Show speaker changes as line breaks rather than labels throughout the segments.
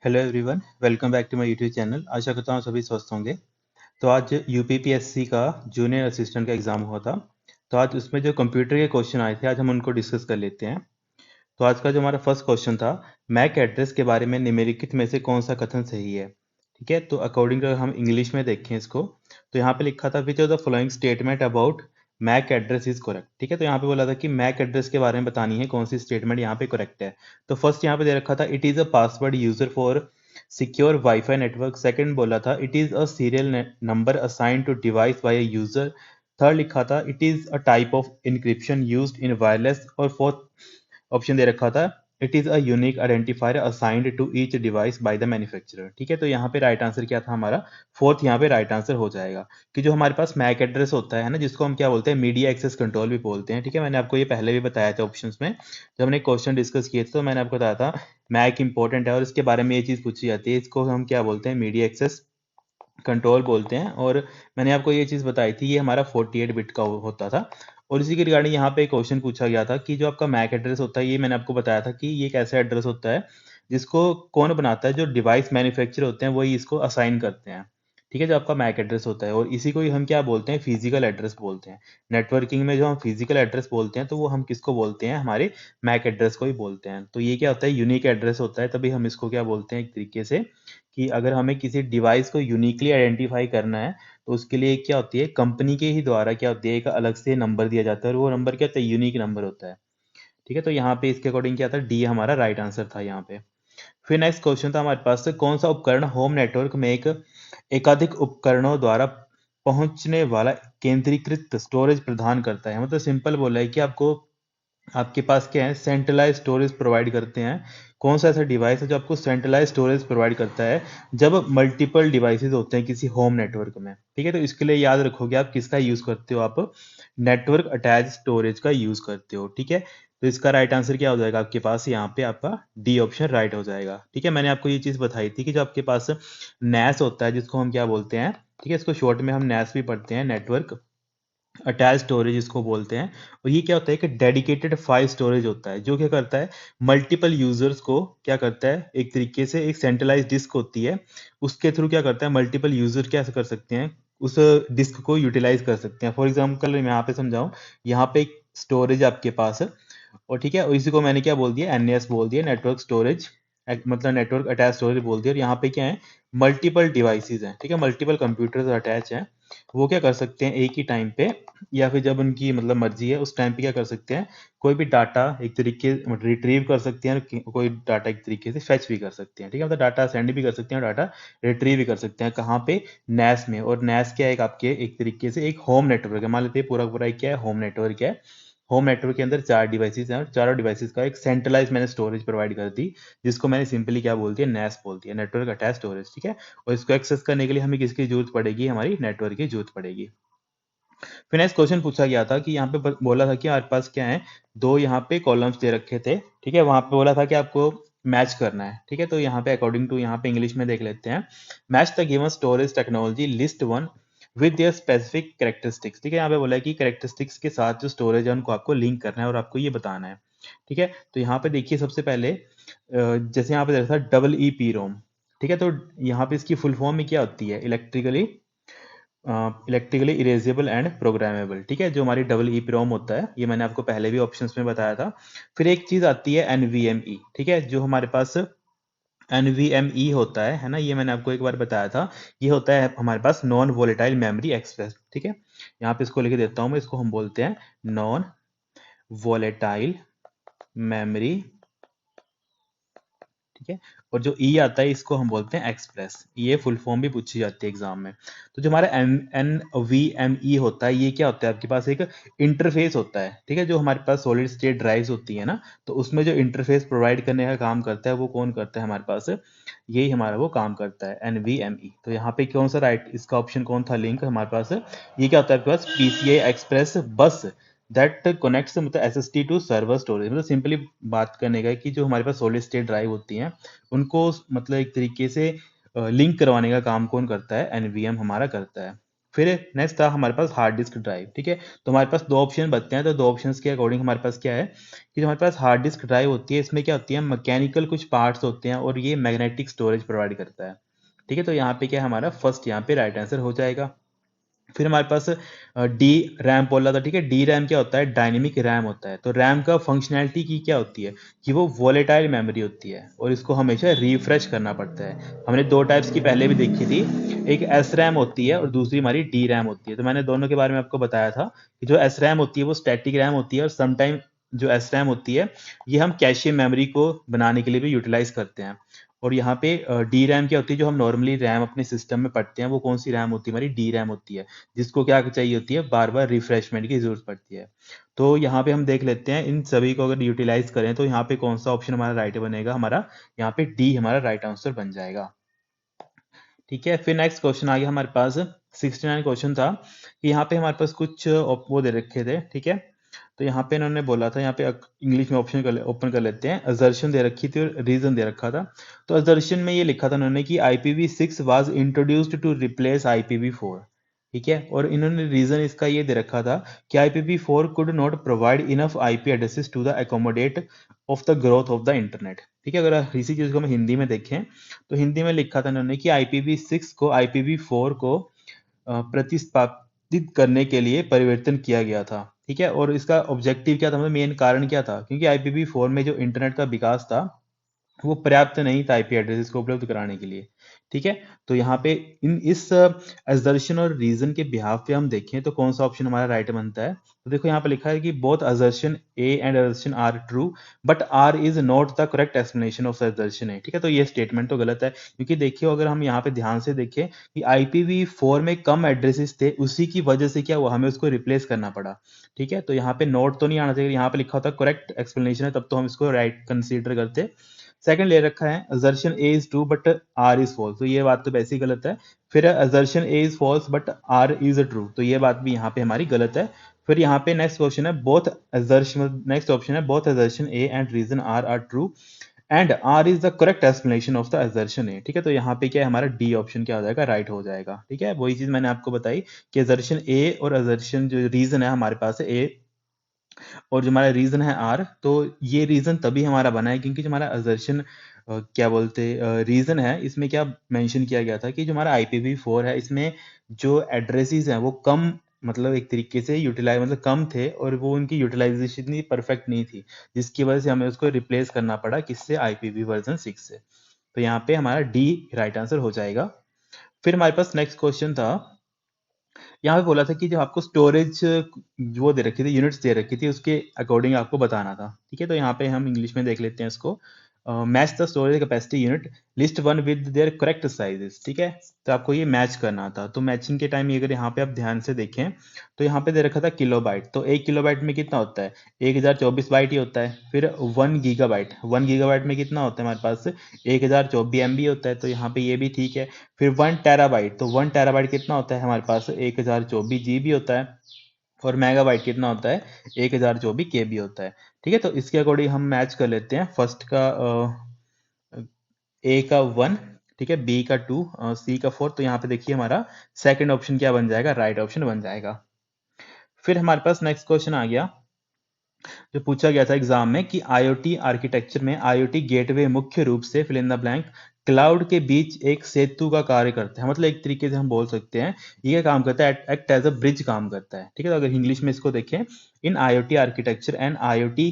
Hello everyone, welcome back to my YouTube channel. आशा करता हूँ सभी स्वस्थ होंगे। तो आज यूपीपीएससी का जूनियर असिस्टेंट का एग्ज़ाम हुआ था। तो आज उसमें जो कंप्यूटर के क्वेश्चन आए थे, आज हम उनको डिस्कस कर लेते हैं। तो आज का जो हमारा फर्स्ट क्वेश्चन था, मैक एड्रेस के बारे में निम्नलिखित में से कौन सा कथन सही है। ठीक है, तो अकॉर्डिंग टू हम इंग्लिश में देखें इसको, तो यहाँ पे लिखा था which of the following statement about MAC address is correct. ठीक है, तो यहाँ पे बोला था कि मैक एड्रेस के बारे में बतानी है कौन सी स्टेटमेंट यहाँ पे करेक्ट है। तो फर्स्ट यहाँ पे दे रखा था it is a password user for secure WiFi network. Second बोला था it is a serial number assign to device by a user. Third लिखा था it is a type of encryption used in wireless. और fourth option दे रखा था it is a unique identifier assigned to each device by the manufacturer. ठीक है, तो यहाँ पे राइट आंसर क्या था हमारा, फोर्थ यहाँ पे राइट आंसर हो जाएगा। कि जो हमारे पास मैक एड्रेस होता है ना, जिसको हम क्या बोलते हैं, मीडिया एक्सेस कंट्रोल भी बोलते हैं। ठीक है, मैंने आपको ये पहले भी बताया था ऑप्शंस में, जब हमने क्वेश्चन डिस्कस किए थे तो मैंने आपको बताया था मैक इंपॉर्टेंट है और इसके बारे में ये चीज़ पूछी जाती है, इसको हम क्या बोलते हैं, मीडिया एक्सेस कंट्रोल बोलते हैं। और मैंने आपको ये चीज़ बताई थी, ये हमारा 48 बिट का होता था। और इसी के रिगार्डिंग यहाँ पे एक क्वेश्चन पूछा गया था कि जो आपका मैक एड्रेस होता है, ये मैंने आपको बताया था कि ये एक ऐसा एड्रेस होता है जिसको कौन बनाता है, जो डिवाइस मैन्युफैक्चर होते हैं वही इसको असाइन करते हैं। ठीक है, जो आपका मैक एड्रेस होता है, और इसी को ही हम क्या बोलते हैं, फिजिकल एड्रेस बोलते हैं। नेटवर्किंग में जो हम फिजिकल एड्रेस बोलते हैं, तो वो हम किसको बोलते हैं, हमारे मैक एड्रेस को ही बोलते हैं। तो ये क्या होता है, यूनिक एड्रेस होता है, तभी हम इसको क्या बोलते हैं एक तरीके से, कि अगर हमें किसी डिवाइस को यूनिकली आइडेंटिफाई करना है तो उसके लिए क्या होती है, कंपनी के ही द्वारा क्या होती है, एक अलग से नंबर दिया जाता है और वो नंबर क्या होता है, यूनिक नंबर होता है। ठीक है, तो यहाँ पे इसके अकॉर्डिंग क्या था, डी हमारा राइट आंसर था यहाँ पे। फिर नेक्स्ट क्वेश्चन था हमारे पास, कौन सा उपकरण होम नेटवर्क में एक एकाधिक उपकरणों द्वारा पहुंचने वाला केंद्रीकृत स्टोरेज प्रदान करता है। मतलब सिंपल बोला है कि आपको, आपके पास क्या है, सेंट्रलाइज स्टोरेज प्रोवाइड करते हैं। कौन सा ऐसा डिवाइस है जो आपको सेंट्रलाइज स्टोरेज प्रोवाइड करता है, जब मल्टीपल डिवाइसेस होते हैं किसी होम नेटवर्क में। ठीक है, तो इसके लिए याद रखोगे आप किसका यूज करते हो, आप नेटवर्क अटैच स्टोरेज का यूज करते हो। ठीक है, तो इसका राइट आंसर क्या हो जाएगा आपके पास, यहाँ पे आपका डी ऑप्शन राइट हो जाएगा। ठीक है, मैंने आपको ये चीज बताई थी कि जो आपके पास नैस होता है, जिसको हम क्या बोलते हैं, ठीक है, इसको शॉर्ट में हम नैस भी पढ़ते हैं, नेटवर्क अटैच स्टोरेज इसको बोलते हैं। और ये क्या होता है कि डेडिकेटेड फाइल स्टोरेज होता है, जो क्या करता है, मल्टीपल यूजर्स को क्या करता है, एक तरीके से एक सेंट्रलाइज डिस्क होती है, उसके थ्रू क्या करता है, मल्टीपल यूजर क्या कर सकते हैं, उस डिस्क को यूटिलाइज कर सकते हैं। फॉर एग्जाम्पल मैं यहाँ पे समझाऊं, यहाँ पे एक स्टोरेज आपके पास है, और ठीक है, और इसी को मैंने क्या बोल दिया, एनएस बोल दिया, नेटवर्क स्टोरेज, मतलब नेटवर्क अटैच स्टोरेज बोल दिया। और यहाँ पे क्या है, मल्टीपल डिवाइसेस हैं, ठीक है, मल्टीपल कंप्यूटर्स अटैच हैं। वो क्या कर सकते हैं, एक ही टाइम पे या फिर जब उनकी मतलब मर्जी है उस टाइम पे क्या कर सकते हैं, कोई भी डाटा एक तरीके रिट्रीव कर सकते हैं, कोई डाटा एक तरीके से फेच भी कर सकते हैं। ठीक है, मतलब डाटा सेंड भी कर सकते हैं, डाटा रिट्रीव भी कर सकते हैं। कहाँ पे, नैस में। और नैस क्या है, एक आपके एक तरीके से एक होम नेटवर्क है। मान लेते हैं पूरा पूरा एक क्या है, होम नेटवर्क है। होम नेटवर्क के अंदर 4 डिवाइसेस हैं और चारों डिवाइसेस का एक सेंट्रलाइज मैंने स्टोरेज प्रोवाइड कर दी, जिसको मैंने सिंपली क्या बोलती है, नैस बोलती है, नेटवर्क अटैच स्टोरेज। ठीक है, और इसको एक्सेस करने के लिए हमें किसकी जरूरत पड़ेगी, हमारी नेटवर्क की जरूरत पड़ेगी। फिर नेक्स्ट क्वेश्चन पूछा गया था कि यहाँ पे बोला था कि हमारे पास क्या है, दो यहाँ पे कॉलम्स दे रखे थे। ठीक है, वहां पे बोला था कि आपको मैच करना है। ठीक है, तो यहाँ पे अकॉर्डिंग टू, यहाँ पे इंग्लिश में देख लेते हैं, match the given storage technology list one with their specific characteristics. ठीक है, यहाँ पे बोला है कि कैरेक्टरिस्टिक्स के साथ जो स्टोरेज है उनको आपको लिंक करना है और आपको ये बताना है। ठीक है, तो यहाँ पे देखिए सबसे पहले जैसे यहाँ पे देखा था डबल ई पी रोम। ठीक है, तो यहाँ पे इसकी फुल फॉर्म में क्या होती है, इलेक्ट्रिकली इरेजेबल एंड प्रोग्रामेबल। ठीक है, जो हमारी डबल ई रोम होता है, ये मैंने आपको पहले भी ऑप्शंस में बताया था। फिर एक चीज आती है एनवीएमई। ठीक है, जो हमारे पास एनवीएमई होता है ना, ये मैंने आपको एक बार बताया था। ये होता है हमारे पास नॉन वोलेटाइल मेमोरी एक्सप्रेस। ठीक है, यहाँ पे इसको लिख देता हूँ मैं, इसको हम बोलते हैं नॉन वोलेटाइल मेमोरी। ठीक है, और जो ई आता है इसको हम बोलते हैं एक्सप्रेस। ये फुल फॉर्म भी पूछी जाती है एग्जाम में। तो जो हमारा एन वी एम ई होता है, ये क्या होता है, आपके पास एक इंटरफेस होता है। ठीक है, जो हमारे पास सॉलिड स्टेट ड्राइव्स होती है ना, तो उसमें जो इंटरफेस प्रोवाइड करने का काम करता है वो कौन करता है हमारे पास, यही हमारा वो काम करता है, एनवीएमई। तो यहाँ पे कौन सा राइट, इसका ऑप्शन कौन था, लिंक हमारे पास, ये क्या होता है आपके पास, पीसीआई एक्सप्रेस बस दैट कनेक्ट्स, मतलब एसएसटी टू सर्वर स्टोरेज। मतलब सिंपली बात करने का है कि जो हमारे पास सॉलिड स्टेट ड्राइव होती हैं उनको मतलब एक तरीके से लिंक करवाने का काम कौन करता है, एनवीएम हमारा करता है। फिर नेक्स्ट था हमारे पास हार्ड डिस्क ड्राइव। ठीक है, तो हमारे पास दो ऑप्शन बचते हैं, तो दो ऑप्शंस के अकॉर्डिंग हमारे पास क्या है कि जो हमारे पास हार्ड डिस्क ड्राइव होती है, इसमें क्या होती है, मैकेनिकल कुछ पार्ट्स होते हैं और ये मैग्नेटिक स्टोरेज प्रोवाइड करता है। ठीक है, तो यहाँ पे क्या है, हमारा फर्स्ट यहाँ पे राइट आंसर हो जाएगा। फिर हमारे पास डी रैम बोला था। ठीक है, डी रैम क्या होता है, डायनेमिक रैम होता है। तो रैम का फंक्शनैलिटी की क्या होती है कि वो वोलेटाइल मेमोरी होती है और इसको हमेशा रिफ्रेश करना पड़ता है। हमने दो टाइप्स की पहले भी देखी थी, एक एस रैम होती है और दूसरी हमारी डी रैम होती है। तो मैंने दोनों के बारे में आपको बताया था कि जो एस रैम होती है वो स्टैटिक रैम होती है और समटाइम जो एस रैम होती है ये हम कैशे मेमोरी को बनाने के लिए भी यूटिलाइज करते हैं। और यहाँ पे डी रैम क्या होती है, जो हम नॉर्मली रैम अपने सिस्टम में पढ़ते हैं वो कौन सी रैम होती है, हमारी डी रैम होती है, जिसको क्या चाहिए होती है, बार बार रिफ्रेशमेंट की जरूरत पड़ती है। तो यहाँ पे हम देख लेते हैं इन सभी को अगर यूटिलाइज करें तो यहाँ पे कौन सा ऑप्शन हमारा राइट बनेगा, हमारा यहाँ पे डी हमारा राइट आंसर बन जाएगा। ठीक है, फिर नेक्स्ट क्वेश्चन आ गया हमारे पास। 69 क्वेश्चन था कि यहाँ पे हमारे पास कुछ वो दे रखे थे। ठीक है, तो यहाँ पे इन्होंने बोला था, यहाँ पे इंग्लिश में ऑप्शन ओपन कर लेते हैं। असर्शन दे रखी थी और रीजन दे रखा था। तो असर्शन में ये लिखा था उन्होंने कि IPv6 was introduced to replace IPv4। ठीक है, और इन्होंने रीजन इसका ये दे रखा था कि IPv4 could not provide enough IP addresses to the accommodate of the growth of the internet. ठीक है, अगर इसी चीज को हम हिंदी में देखें तो हिंदी में लिखा था उन्होंने कि IPv6 को IPv4 को प्रतिस्थापित करने के लिए परिवर्तन किया गया था। ठीक है, और इसका ऑब्जेक्टिव क्या था, मतलब मेन कारण क्या था, क्योंकि IPv4 में जो इंटरनेट का विकास था वो पर्याप्त नहीं था IP एड्रेसेस को उपलब्ध कराने के लिए। ठीक है, तो यहाँ पे इस असर्शन और रीजन के बिहाफ पे हम देखें तो कौन सा ऑप्शन हमारा राइट बनता है। तो देखो यहाँ पे लिखा है कि both assertion A and assertion R true but R is not the correct explanation of assertion A. ठीक है, तो ये स्टेटमेंट तो गलत है, क्योंकि देखिए अगर हम यहाँ पे ध्यान से देखें कि IPv4 में कम एड्रेसेस थे, उसी की वजह से क्या हुआ, हमें उसको रिप्लेस करना पड़ा। ठीक है, तो यहाँ पे नोट तो नहीं आना चाहिए, यहाँ पे लिखा होता करेक्ट एक्सप्लेनेशन है तब तो हम इसको राइट कंसीडर करते। सेकंड ले रखा है assertion A is true but R is false, तो ये बात तो वैसे ही गलत है। फिर assertion A is false but R is true, तो ये बात भी यहाँ पे हमारी गलत है। फिर यहाँ पे नेक्स्ट क्वेश्चन है both assertion, नेक्स्ट ऑप्शन है both assertion A and reason R are true and R is the correct explanation of the assertion A। ठीक है, तो यहाँ पे क्या है, हमारा डी ऑप्शन क्या हो जाएगा, राइट हो जाएगा। ठीक है, वही चीज मैंने आपको बताई कि assertion A और assertion जो रीजन है हमारे पास है A और जो हमारा रीजन है आर, तो ये रीजन तभी हमारा बना है क्योंकि जो हमारा असर्शन क्या बोलते रीजन है, इसमें क्या मेंशन किया गया था कि जो हमारा IPv4 है इसमें जो एड्रेसेस हैं वो कम, मतलब एक तरीके से यूटिलाइज मतलब कम थे और वो उनकी यूटिलाइजेशन इतनी परफेक्ट नहीं थी, जिसकी वजह से हमें उसको रिप्लेस करना पड़ा किससे, IPv6 से। तो यहाँ पे हमारा डी राइट आंसर हो जाएगा। फिर हमारे पास नेक्स्ट क्वेश्चन था, यहाँ पे बोला था कि जो आपको स्टोरेज वो दे रखी थी, यूनिट्स दे रखी थी, उसके अकॉर्डिंग आपको बताना था। ठीक है, तो यहाँ पे हम इंग्लिश में देख लेते हैं इसको। Match the storage capacity unit list one with their correct sizes. ठीक है, तो आपको ये मैच करना था। तो मैचिंग के टाइम अगर यहाँ पे आप ध्यान से देखें तो यहाँ पे दे रखा था किलोबाइट, तो 1 किलोबाइट में कितना होता है, 1024 बाइट ही होता है। फिर 1 गीगाबाइट, 1 गीगाबाइट में कितना होता है हमारे पास, 1024 MB होता है, तो यहाँ पे ये भी ठीक है। फिर 1 टेराबाइट, तो 1 टेराबाइट कितना होता है हमारे पास, 1024 GB होता है। और मेगाबाइट कितना होता है, 1024 KB होता है। ठीक है, तो इसके अकॉर्डिंग हम मैच कर लेते हैं। फर्स्ट का ए का 1, ठीक है, बी का 2, सी का 4, तो यहाँ पे देखिए हमारा सेकंड ऑप्शन क्या बन जाएगा, राइट ऑप्शन बन जाएगा। फिर हमारे पास नेक्स्ट क्वेश्चन आ गया जो पूछा गया था एग्जाम में कि IoT आर्किटेक्चर में IoT गेटवे मुख्य रूप से fill in the blank cloud के बीच एक सेतु का कार्य करता है। मतलब एक तरीके से हम बोल सकते हैं ये क्या काम करता है, एक्ट एज अ ब्रिज काम करता है। ठीक है, तो अगर इंग्लिश में इसको देखें, in IoT architecture and IoT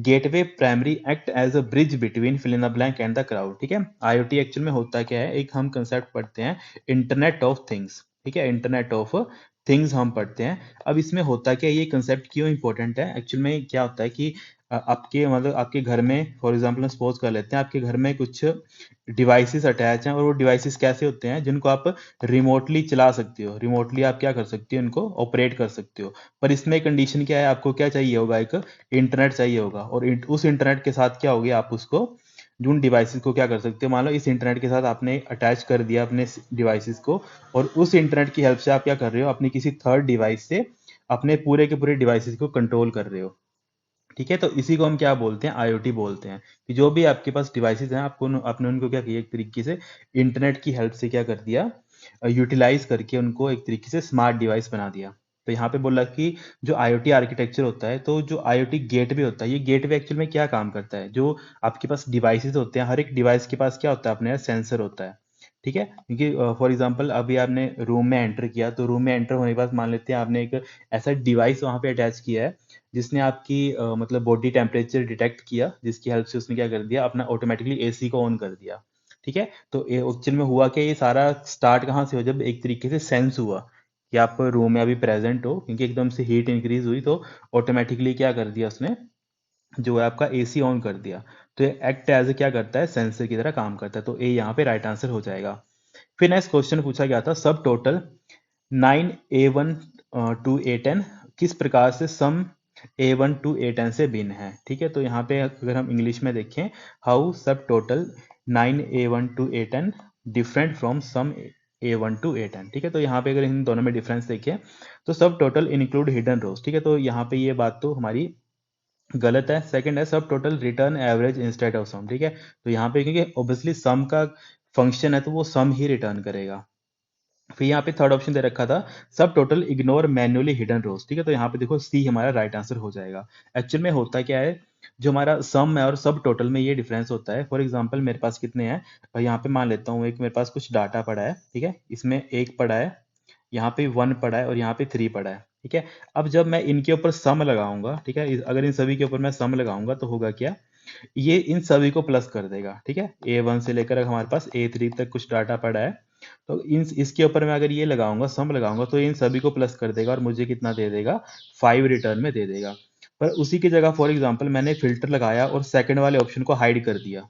gateway primary act as a bridge between fill in the blank and the cloud. ठीक है, IoT एक्चुअल में होता क्या है, एक हम कंसेप्ट पढ़ते हैं इंटरनेट ऑफ थिंग्स। ठीक है, इंटरनेट ऑफ थिंग्स हम पढ़ते हैं। अब इसमें होता क्या है, ये कंसेप्ट क्यों इंपॉर्टेंट है, एक्चुअल में क्या होता है कि आपके मतलब आपके घर में फॉर एग्जांपल हम सपोज कर लेते हैं आपके घर में कुछ डिवाइसेस अटैच हैं और वो डिवाइसेस कैसे होते हैं, जिनको आप रिमोटली चला सकते हो, रिमोटली आप क्या कर सकते हो, उनको ऑपरेट कर सकते हो। पर इसमें कंडीशन क्या है, आपको क्या चाहिए होगा, एक इंटरनेट चाहिए होगा। और उस इंटरनेट के साथ क्या होगी, आप उसको उन डिवाइसेस को क्या कर सकते हो, मान लो इस इंटरनेट के साथ आपने अटैच कर दिया अपने डिवाइसेस को, और उस इंटरनेट की हेल्प से आप क्या कर रहे हो, अपनी किसी थर्ड डिवाइस से अपने पूरे के पूरे डिवाइसेस को कंट्रोल कर रहे हो। ठीक है, तो इसी को हम क्या बोलते हैं, IoT बोलते हैं कि जो भी आपके पास डिवाइसेस हैं आपको आपने उनको क्या किया, एक तरीके से इंटरनेट की हेल्प से क्या कर दिया, यूटिलाइज करके उनको एक तरीके से स्मार्ट डिवाइस बना दिया। तो यहाँ पे बोला कि जो आईओटी आर्किटेक्चर होता है, तो जो आईओटी गेटवे होता है, ये गेटवे एक्चुअल में क्या काम करता है, जो आपके पास डिवाइसेस होते हैं, हर एक डिवाइस के पास क्या होता है, अपने सेंसर होता है। ठीक है, क्योंकि फॉर एग्जांपल अभी आपने रूम में एंटर किया, तो रूम में एंटर होने के बाद मान लेते हैं आपने एक ऐसा डिवाइस वहां पे अटैच किया है जिसने आपकी मतलब बॉडी टेम्परेचर डिटेक्ट किया, जिसकी हेल्प से उसने क्या कर दिया, अपना ऑटोमेटिकली एसी को ऑन कर दिया। ठीक है, तो एक्चुअल में हुआ कि ये सारा स्टार्ट कहाँ से हुआ, जब एक तरीके से सेंस हुआ कि आप रूम में अभी प्रेजेंट हो, क्योंकि एकदम से हीट इंक्रीज हुई, तो ऑटोमेटिकली क्या कर दिया उसने, जो है आपका एसी ऑन कर दिया। तो ये एक्ट एज क्या करता है, सेंसर की तरह काम करता है। तो ए यहाँ पे राइट आंसर हो जाएगा। फिर नेक्स्ट क्वेश्चन पूछा गया था, सब टोटल 9A1 टू A10 किस प्रकार से सम A1 टू A10 से भिन्न है। ठीक है, तो यहाँ पे अगर हम इंग्लिश में देखें, हाउ सब total 9A1 to A10 different from some A1 to A10। ठीक है, तो यहाँ पे अगर इन दोनों में डिफरेंस देखें, तो सब टोटल इंक्लूड हिडन रोज। ठीक है, तो यहाँ पे ये बात तो हमारी गलत है। सेकंड है, सब total return average instead of sum. ठीक है, तो यहाँ पे क्योंकि ऑब्वियसली सम का फंक्शन है, तो वो सम ही रिटर्न करेगा। फिर यहाँ पे थर्ड ऑप्शन दे रखा था, सब टोटल इग्नोर मैन्युअली हिडन रोज। ठीक है, तो यहाँ पे देखो सी हमारा राइट आंसर हो जाएगा। एक्चुअल में होता क्या है, जो हमारा सम है और सब टोटल में ये डिफरेंस होता है। फॉर एग्जांपल मेरे पास कितने हैं, और यहाँ पे मान लेता हूँ एक मेरे पास कुछ डाटा पड़ा है। ठीक है, इसमें एक पड़ा है, यहाँ पे 1 पड़ा है, और यहाँ पे 3 पड़ा है। ठीक है, अब जब मैं इनके ऊपर सम लगाऊंगा, ठीक है, अगर इन सभी के ऊपर मैं सम लगाऊंगा तो होगा क्या, ये इन सभी को प्लस कर देगा। ठीक है, A1 से लेकर हमारे पास A3 तक कुछ डाटा पड़ा है, तो इन इसके ऊपर मैं अगर ये लगाऊंगा, सम लगाऊंगा, तो इन सभी को प्लस कर देगा और मुझे कितना दे देगा, 5 रिटर्न में दे देगा। पर उसी की जगह फॉर एग्जांपल मैंने फिल्टर लगाया और सेकंड वाले ऑप्शन को हाइड कर दिया।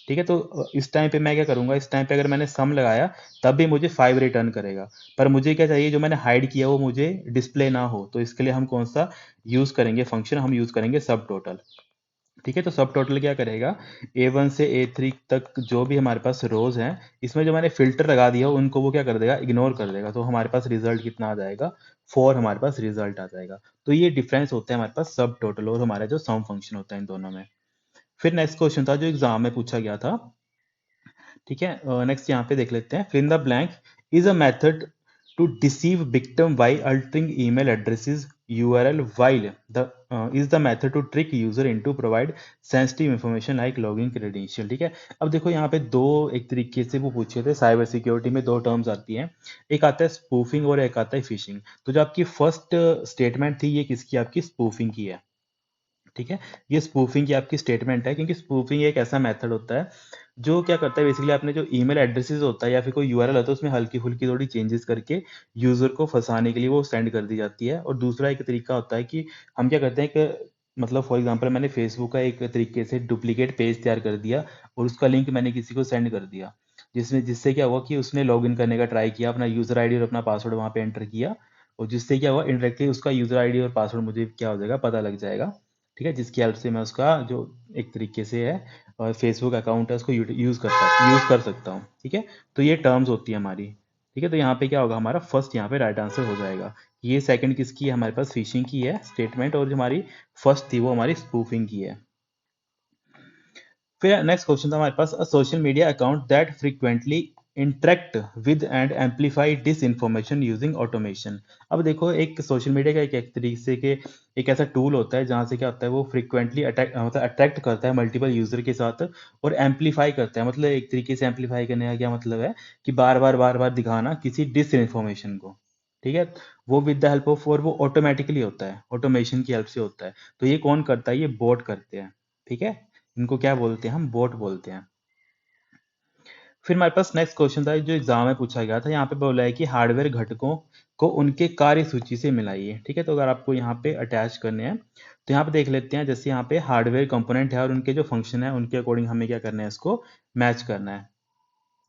ठीक है, तो इस टाइम पे मैं क्या करूंगा, इस टाइम पे अगर मैंने सम लगाया तब भी मुझे 5 रिटर्न करेगा। पर मुझे क्या चाहिए, जो मैंने हाइड किया वो मुझे डिस्प्ले ना हो, तो इसके लिए हम कौन सा यूज करेंगे फंक्शन, हम यूज करेंगे सब टोटल। ठीक है, तो सब टोटल क्या करेगा, A1 से A3 तक जो भी हमारे पास रोज हैं, इसमें जो मैंने फिल्टर लगा दिया उनको वो क्या कर देगा, इग्नोर कर देगा। तो हमारे पास रिजल्ट कितना आ जाएगा, 4 हमारे पास रिजल्ट आ जाएगा। तो ये डिफरेंस होता है हमारे पास सब टोटल और हमारा जो सम फंक्शन होता है इन दोनों में। फिर नेक्स्ट क्वेश्चन था जो एग्जाम में पूछा गया था। ठीक है, नेक्स्ट यहाँ पे देख लेते हैं, fill in the blank is a method to deceive victim by altering email addresses URL while the is the method to trick user into provide sensitive information like login credential। ठीक है, अब देखो यहाँ पे दो एक तरीके से वो पूछे थे, साइबर सिक्योरिटी में दो टर्म्स आती हैं, एक आता है स्पूफिंग और एक आता है फिशिंग। तो जो आपकी फर्स्ट स्टेटमेंट थी ये किसकी, आपकी स्पूफिंग की है। ठीक है, ये स्पूफिंग की आपकी स्टेटमेंट है, क्योंकि स्पूफिंग एक ऐसा मेथड होता है जो क्या करता है, बेसिकली आपने जो ईमेल एड्रेसेस होता है या फिर कोई यूआरएल होता है उसमें हल्की फुल्की थोड़ी चेंजेस करके यूजर को फंसाने के लिए वो सेंड कर दी जाती है। और दूसरा एक तरीका होता है कि हम क्या करते हैं कि मतलब फॉर एग्जांपल मैंने फेसबुक का एक तरीके से डुप्लीकेट पेज तैयार कर दिया और उसका लिंक मैंने किसी को सेंड कर दिया, जिससे क्या हुआ कि उसने लॉगिन करने का ट्राई किया, अपना यूजर आईडी और अपना पासवर्ड वहां पे एंटर किया, और जिससे क्या हुआ, इनडायरेक्टली उसका यूजर आईडी और पासवर्ड मुझे क्या हो जाएगा, पता लग जाएगा। ठीक है, जिसकी हेल्प से मैं उसका जो एक तरीके से है और फेसबुक अकाउंट है उसको यूज कर सकता हूँ। ठीक है, तो ये टर्म्स होती है हमारी। ठीक है, तो यहाँ पे क्या होगा, हमारा फर्स्ट यहाँ पे राइट आंसर हो जाएगा। ये सेकंड किसकी है, हमारे पास फिशिंग की है स्टेटमेंट, और जो हमारी फर्स्ट थी वो हमारी स्पूफिंग की है। फिर नेक्स्ट क्वेश्चन था हमारे पास, a social media account that frequently interact with and amplify disinformation using automation. अब देखो एक सोशल मीडिया का एक तरीके के एक ऐसा टूल होता है जहां से क्या होता है, वो फ्रीक्वेंटली मतलब अट्रैक्ट करता है मल्टीपल यूजर के साथ और एम्पलीफाई करता है। मतलब एक तरीके से एम्पलीफाई करने का क्या मतलब है कि बार बार दिखाना किसी डिस इन्फॉर्मेशन को। ठीक है, वो विद द हेल्प ऑफ, और वो ऑटोमेटिकली होता है, ऑटोमेशन की हेल्प से होता है। तो ये कौन करता है, ये बोट करते हैं। ठीक है, इनको क्या बोलते हैं, हम बोट बोलते हैं। फिर हमारे पास नेक्स्ट क्वेश्चन था जो एग्जाम में पूछा गया था, यहाँ पे बोला है कि हार्डवेयर घटकों को उनके कार्य सूची से मिलाइए। ठीक है, तो अगर आपको यहाँ पे अटैच करने हैं तो यहाँ पे देख लेते हैं, जैसे यहाँ पे हार्डवेयर कंपोनेंट है और उनके जो फंक्शन है उनके अकॉर्डिंग हमें क्या करना है, इसको मैच करना है।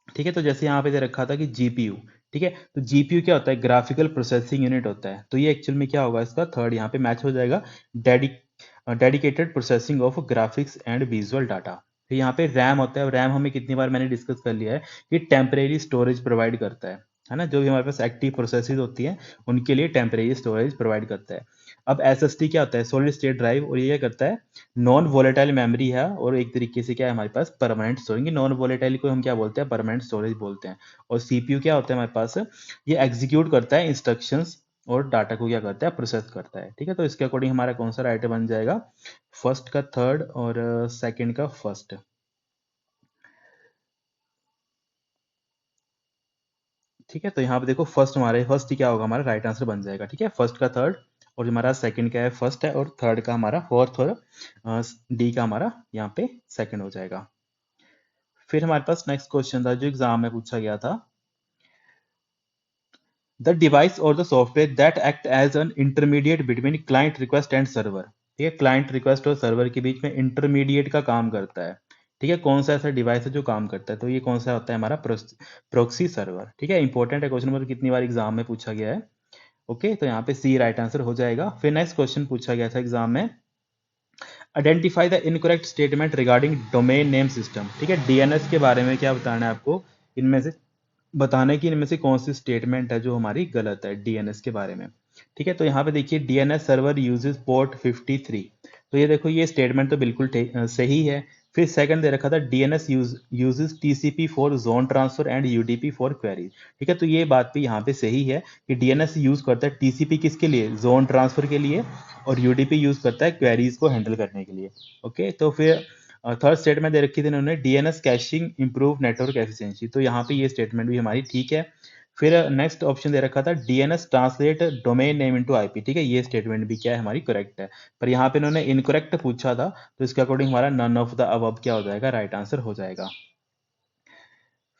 ठीक है, तो जैसे यहाँ पे दे रखा था कि जीपीयू। ठीक है, तो जीपीयू क्या होता है, ग्राफिकल प्रोसेसिंग यूनिट होता है। तो ये एक्चुअल में क्या होगा, इसका थर्ड यहाँ पे मैच हो जाएगा, dedicated processing of graphics and visual data. फिर यहाँ पे रैम होता है, रैम हमें कितनी बार मैंने डिस्कस कर लिया है कि टेम्परेरी स्टोरेज प्रोवाइड करता है ना, जो भी हमारे पास एक्टिव प्रोसेसेस होती है उनके लिए टेम्परेरी स्टोरेज प्रोवाइड करता है। अब SSD क्या होता है, सॉलिड स्टेट ड्राइव, और ये क्या करता है, नॉन वोलेटाइल मेमोरी है, और एक तरीके से क्या है हमारे पास परमानेंट स्टोरेज। नॉन वोलेटाइल को हम क्या बोलते हैं, परमानेंट स्टोरेज बोलते हैं। और CPU क्या होता है हमारे पास, ये एग्जीक्यूट करता है इंस्ट्रक्शंस और डाटा को क्या करता है, प्रोसेस करता है। ठीक है, तो इसके अकॉर्डिंग हमारा कौन सा राइट बन जाएगा, फर्स्ट का थर्ड और सेकंड का फर्स्ट। ठीक है, तो यहाँ पे देखो फर्स्ट हमारे फर्स्ट क्या होगा, हमारा राइट आंसर बन जाएगा। ठीक है, फर्स्ट का थर्ड, और हमारा सेकंड क्या है, फर्स्ट है, और थर्ड का हमारा फोर्थ, और डी का हमारा यहाँ पे सेकंड हो जाएगा। फिर हमारे पास नेक्स्ट क्वेश्चन था जो एग्जाम में पूछा गया था, द डिवाइस और the software that act as an intermediate between client request and server. ठीक है, क्लाइंट रिक्वेस्ट और सर्वर के बीच में इंटरमीडिएट का काम करता है। ठीक है, कौन सा ऐसा डिवाइस है जो काम करता है, तो ये कौन सा होता है, हमारा प्रोक्सी सर्वर। ठीक है, इंपॉर्टेंट है, क्वेश्चन नंबर कितनी बार एग्जाम में पूछा गया है। ओके, तो यहाँ पे सी राइट आंसर हो जाएगा। फिर नेक्स्ट क्वेश्चन पूछा गया था एग्जाम में, identify the incorrect statement regarding domain name system. ठीक है, DNS के बारे में क्या बताना है आपको, इनमें से बताने की इनमें से कौन सी स्टेटमेंट है जो हमारी गलत है DNS के बारे में। ठीक है, तो यहाँ पे देखिए DNS सर्वर यूजेस पोर्ट 53। तो ये देखो ये स्टेटमेंट तो बिल्कुल सही है। फिर सेकंड दे रखा था DNS uses TCP for zone transfer and UDP for queries. ठीक है, तो ये बात भी यहाँ पे सही है कि DNS यूज करता है TCP किसके लिए, जोन ट्रांसफर के लिए, और UDP यूज करता है क्वेरीज को हैंडल करने के लिए। ओके, तो फिर थर्ड स्टेटमेंट दे रखी थी इन्होंने, DNS caching improve network efficiency, तो यहाँ पे ये स्टेटमेंट भी हमारी ठीक है। फिर नेक्स्ट ऑप्शन दे रखा था DNS translate domain name into IP। ठीक है, ये स्टेटमेंट भी क्या है, हमारी करेक्ट है। पर यहाँ पे इन्होंने इनकरेक्ट पूछा था, तो इसके अकॉर्डिंग हमारा नन ऑफ द अबव क्या हो जाएगा, राइट आंसर हो जाएगा।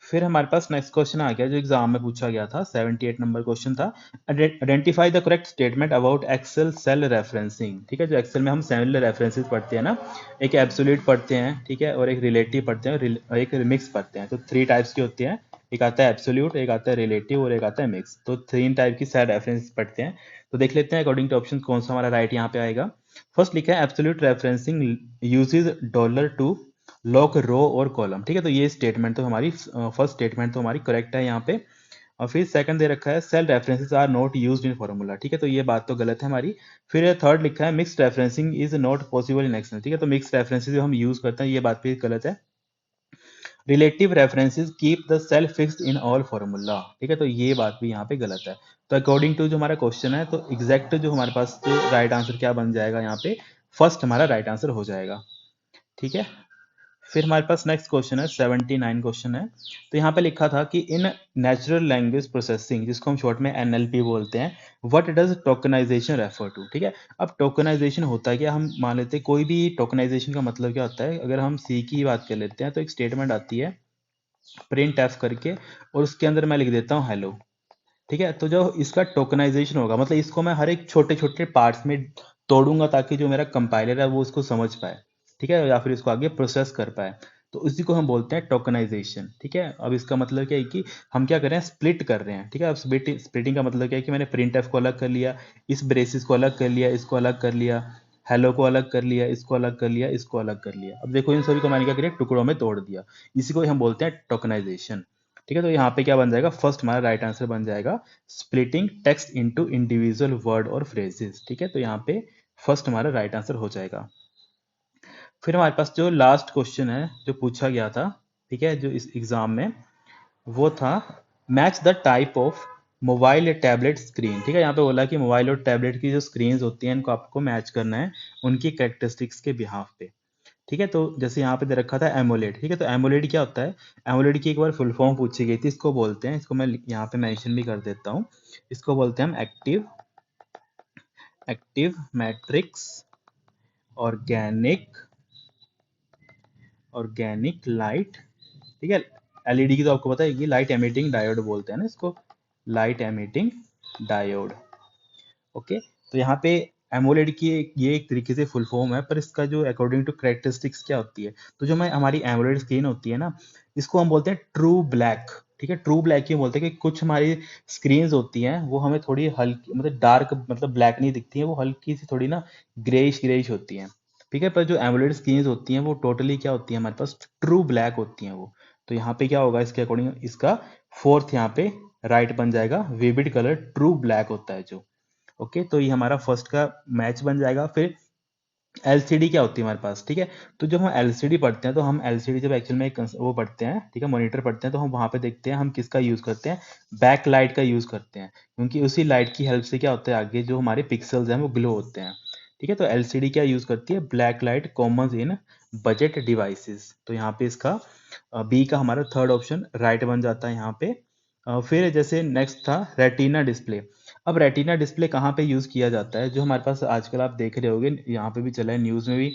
फिर हमारे पास नेक्स्ट क्वेश्चन आ गया जो एग्जाम में पूछा गया था, 78 नंबर क्वेश्चन था, identify the correct statement about Excel cell referencing. ठीक है, जो एक्सेल में हम सेल रेफरेंसेस पढ़ते हैं ना, एक एब्सोल्यूट पढ़ते हैं, ठीक है, और एक रिलेटिव पढ़ते हैं, और एक मिक्स पढ़ते हैं। तो थ्री टाइप्स की होती हैं, एक आता है एब्सोल्यूट, एक आता है रिलेटिव, और एक आता है मिक्स। तो तीन टाइप की सेल रेफरेंस पढ़ते हैं। तो देख लेते हैं अकॉर्डिंग टू ऑप्शन कौन सा हमारा राइट यहाँ पे आएगा। फर्स्ट लिखा है एब्सोल्यूट रेफरेंसिंग यूजेज $2 लॉक रो और कॉलम। ठीक है, तो ये स्टेटमेंट तो हमारी फर्स्ट स्टेटमेंट तो हमारी करेक्ट है यहाँ पे। और फिर सेकंड दे रखा है cell references are not used in formula. ठीक है, तो ये बात तो गलत है हमारी। फिर थर्ड लिखा है mixed referencing is not possible in Excel. ठीक है, तो मिक्स्ड रेफरेंसेस जो हम यूज करते हैं ये बात भी गलत है। Relative references keep the cell fixed in all formula. ठीक है, तो ये बात भी यहाँ पे गलत है। तो अकॉर्डिंग टू जो हमारा क्वेश्चन है, तो एग्जैक्ट जो हमारे पास जो राइट आंसर क्या बन जाएगा यहाँ पे, फर्स्ट हमारा राइट आंसर हो जाएगा। ठीक है, फिर हमारे पास नेक्स्ट क्वेश्चन है, 79 क्वेश्चन है। तो यहाँ पे लिखा था कि इन नेचुरल लैंग्वेज प्रोसेसिंग, जिसको हम शॉर्ट में NLP बोलते हैं, what does tokenization refer to. ठीक है, अब टोकनाइजेशन होता है क्या, हम मान लेते हैं कोई भी टोकनाइजेशन का मतलब क्या होता है। अगर हम सी की बात कर लेते हैं, तो एक स्टेटमेंट आती है प्रिंट एफ करके, और उसके अंदर मैं लिख देता हूँ हेलो। ठीक है, तो जो इसका टोकनाइजेशन होगा, मतलब इसको मैं हर एक छोटे छोटे पार्ट्स में तोड़ूंगा ताकि जो मेरा कंपाइलर है वो उसको समझ पाए। ठीक है, या फिर इसको आगे प्रोसेस कर पाए, तो उसी को हम बोलते हैं टोकनाइजेशन। ठीक है, अब इसका मतलब क्या है कि हम क्या कर रहे हैं, स्प्लिट कर रहे हैं। ठीक है, अब स्प्लिटिंग का मतलब क्या है कि मैंने प्रिंट एफ को अलग कर लिया, इस ब्रेसिस को अलग कर लिया, इसको अलग कर लिया, हेलो को अलग कर लिया, इसको अलग कर लिया, इसको अलग कर लिया। अब देखो इन सभी को मैंने क्या किया, टुकड़ों में तोड़ दिया। इसी को हम बोलते हैं टोकनाइजेशन। ठीक है, तो यहाँ पे क्या बन जाएगा, फर्स्ट हमारा राइट आंसर बन जाएगा splitting text into individual word और फ्रेजेस। ठीक है, तो यहाँ पे फर्स्ट हमारा राइट आंसर हो जाएगा। फिर हमारे पास जो लास्ट क्वेश्चन है जो पूछा गया था, ठीक है, जो इस एग्जाम में, वो था match the type of mobile या टैबलेट स्क्रीन। ठीक है, यहाँ पे बोला कि मोबाइल और टैबलेट की जो स्क्रीन होती हैं इनको आपको मैच करना है उनकी कैरेक्टरिस्टिक्स के बिहाफ पे। ठीक है, तो जैसे यहाँ पे दे रखा था एमोलेड। ठीक है, तो एमोलेड क्या होता है, एमोलेड की एक बार फुल फॉर्म पूछी गई थी, इसको बोलते हैं, इसको मैं यहाँ पे मेंशन भी कर देता हूँ, इसको बोलते हैं हम active active matrix organic organic light. ठीक है, एलईडी की तो आपको पता है कि लाइट एमिटिंग डायोड बोलते हैं ना इसको, लाइट एमिटिंग डायोड। ओके, तो यहाँ पे एमोलेड की ये एक तरीके से फुल फॉर्म है, पर इसका जो अकॉर्डिंग टू कैरेक्टरिस्टिक्स क्या होती है, तो जो मैं हमारी एमोलेड स्क्रीन होती है ना, इसको हम बोलते हैं ट्रू ब्लैक। ठीक है, ट्रू ब्लैक क्यों बोलते हैं कि कुछ हमारी स्क्रीन्स होती हैं वो हमें थोड़ी हल्की, मतलब डार्क, मतलब ब्लैक नहीं दिखती हैं, वो हल्की सी थोड़ी ना ग्रेइश ग्रेइश होती हैं। ठीक है, पर जो एमोलेड स्क्रीन्स होती हैं वो टोटली क्या होती है, हमारे पास ट्रू ब्लैक होती हैं वो। तो यहाँ पे क्या होगा, इसके अकॉर्डिंग इसका फोर्थ यहाँ पे राइट बन जाएगा, विविड कलर ट्रू ब्लैक होता है जो। ओके, तो ये हमारा फर्स्ट का मैच बन जाएगा। फिर एलसीडी क्या होती है हमारे पास, ठीक है। तो जब हम एलसीडी पढ़ते हैं तो हम एलसीडी जब एक्चुअल में वो पढ़ते हैं, ठीक है, मॉनिटर पढ़ते हैं, तो हम वहाँ पे देखते हैं हम किसका यूज़ करते हैं, बैक लाइट का यूज़ करते हैं, क्योंकि उसी लाइट की हेल्प से क्या होता है, आगे जो हमारे पिक्सल्स हैं वो ग्लो होते हैं, ठीक है। तो एलसीडी क्या यूज़ करती है, black light common in budget devices. तो यहाँ पे इसका बी का हमारा थर्ड ऑप्शन राइट बन जाता है यहाँ पे। फिर जैसे नेक्स्ट था रेटिना डिस्प्ले। अब रेटिना डिस्प्ले कहाँ पे यूज़ किया जाता है, जो हमारे पास आजकल आप देख रहे होगे, यहाँ पे भी चला है, न्यूज़ में भी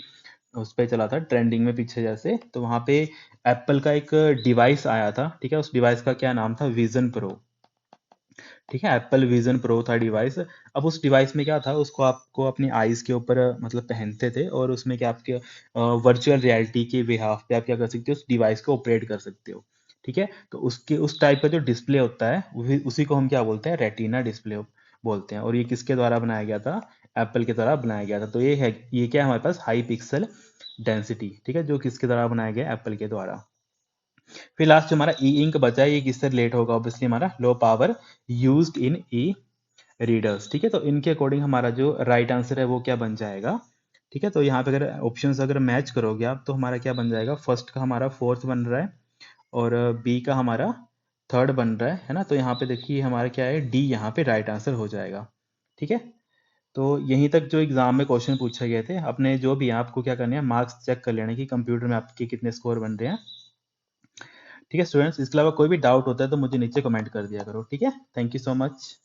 उस पे चला था ट्रेंडिंग में पीछे जैसे, तो वहाँ पे एप्पल का एक डिवाइस आया था, ठीक है। उस डिवाइस का क्या नाम था, विजन प्रो, ठीक है, एप्पल विजन प्रो था डिवाइस। अब उस डिवाइस में क्या था, उसको आपको अपनी आईज के ऊपर मतलब पहनते थे, और उसमें क्या आपके वर्चुअल रियलिटी के बिहाफ पे आप क्या कर सकते हो, उस डिवाइस को ऑपरेट कर सकते हो, ठीक है। तो उसके उस टाइप का जो डिस्प्ले होता है उसी को हम क्या बोलते हैं, रेटिना डिस्प्ले बोलते हैं। और ये किसके द्वारा बनाया गया था, एप्पल के द्वारा बनाया गया था। तो ये है, ये क्या है हमारे पास, हाई पिक्सल डेंसिटी, ठीक है, जो किसके द्वारा बनाया गया, एप्पल के द्वारा। फिर लास्ट जो हमारा ई इंक बचा है, ये किससे रिलेट होगा, ऑब्वियसली हमारा low power used in E readers, ठीक है। तो इनके अकॉर्डिंग हमारा जो राइट आंसर है वो क्या बन जाएगा, ठीक है। तो यहाँ पे अगर ऑप्शंस अगर मैच करोगे आप, तो हमारा क्या बन जाएगा, फर्स्ट का हमारा फोर्थ बन रहा है, और बी का हमारा थर्ड बन रहा है ना। तो यहाँ पे देखिए हमारा क्या है, डी यहाँ पे राइट आंसर हो जाएगा, ठीक है। तो यहीं तक जो एग्जाम में क्वेश्चन पूछे गए थे, अपने जो भी है आपको क्या करना है, मार्क्स चेक कर लेना कि कंप्यूटर में आपके कितने स्कोर बन रहे हैं, ठीक है स्टूडेंट्स। इसके अलावा कोई भी डाउट होता है तो मुझे नीचे कमेंट कर दिया करो, ठीक है। Thank you so much.